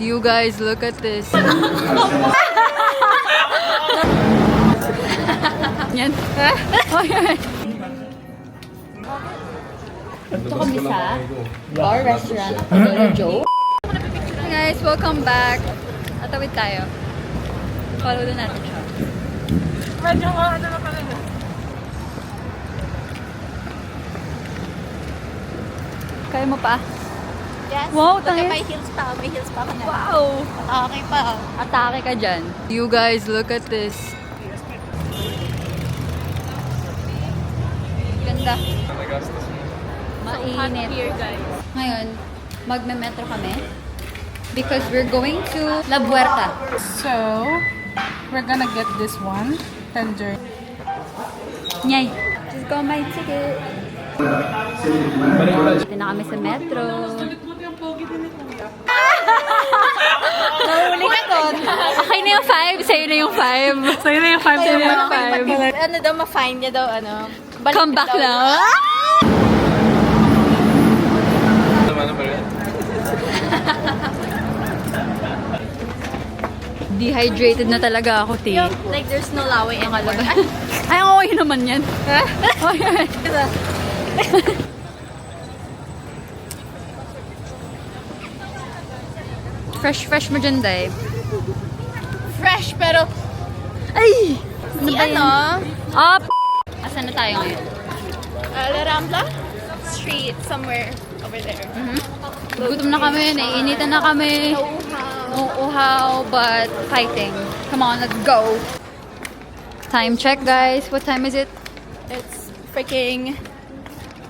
You guys, look at this. Yan. Ito kami sa bar restaurant. Joe. Hi guys, welcome back. Atawid tayo. Follow na natin siya. Medyo ano na pala na. Kaya mo pa? Yes. Wow, Look tayo. at my heels pa. May heels pa ako na. Wow! Okay pa. Atake ka dyan. You guys, look at this. Ganda. Mainit. Here, guys. Ngayon, magme-metro kami because we're going to La Puerta. So, we're gonna get this one. Tender. Nyay! Just got my ticket. Dito na kami sa metro. Nahuli ka doon. Okay na yung 5. Sa'yo na yung 5. Sa'yo na yung 5 Sa'yo na yung 5. Ano daw, ma-find niya daw, ano. Come back daw. lang. Dehydrated na talaga ako, T. Like, there's no laway ang alabas. Ay, okay naman yan. Okay. Fresh mo dyan, Day. Fresh, pero Ay! si ba yan? ano, Up! Asan na tayo ngayon? La Rambla Street, somewhere over there. Gutom na kami, naiinitan na kami. Uhaw, but fighting. Come on, let's go. Time check, guys. What time is it? It's freaking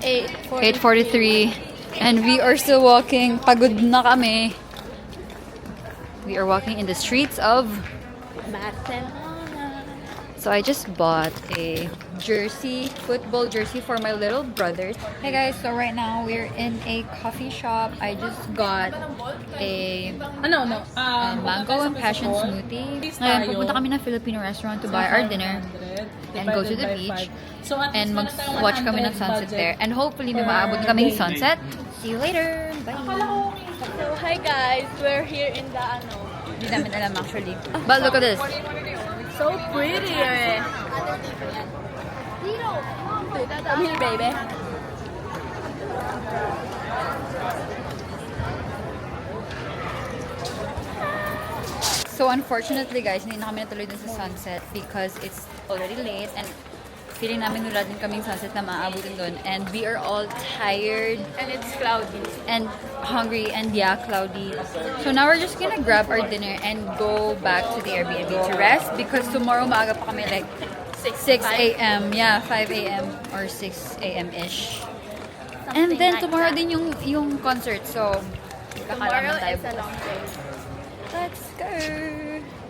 8:43. And we are still walking. Pagod na kami. We are walking in the streets of... Barcelona. So I just bought a football jersey for my little brother. Hey guys, so right now we're in a coffee shop. I just got a mango and passion smoothie. Ngayon, pupunta kami ng Filipino restaurant to buy our dinner and go to the beach. And mag-watch kami ng sunset there. And hopefully may maabot kaming sunset. See you later! Bye! So, hi guys, we're here in the ano. Hindi namin alam actually. But look at this. So pretty eh. Come here, baby. So unfortunately guys, hindi na kami natuloy dun sa sunset because it's already late and feeling namin wala din kaming sunset na maaabutin dun. And we are all tired And it's cloudy. and hungry and cloudy. So now we're just gonna grab our dinner and go back to the Airbnb to rest because tomorrow maaga pa kami like 6 a.m. Yeah, 5 a.m. or 6 a.m.-ish. And then tomorrow din yung concert. So Tomorrow kakalaman tayo is a long day. Let's go!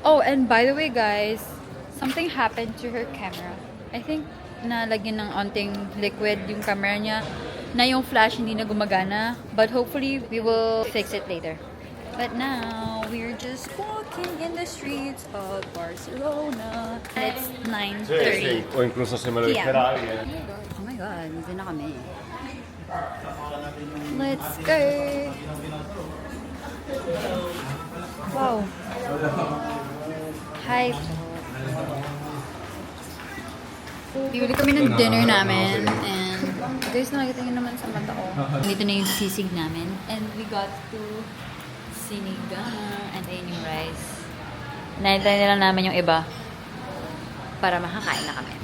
Oh, and by the way, guys, something happened to her camera. I think nalagyan ng onting liquid yung camera niya na yung flash hindi na gumagana. But hopefully, we will fix it later. But now, we're just walking in the streets of Barcelona. And it's 9:30 O incluso se me lo PM. dijera alguien. Oh my God, hindi na kami. Let's go! Wow. Hi. Bibili kami ng dinner namin and guys, nakikita nyo naman sa mata ko. Dito na yung sisig namin and we got to sinigang and ayun yung rice. Naitay nila namin yung iba para makakain na kami.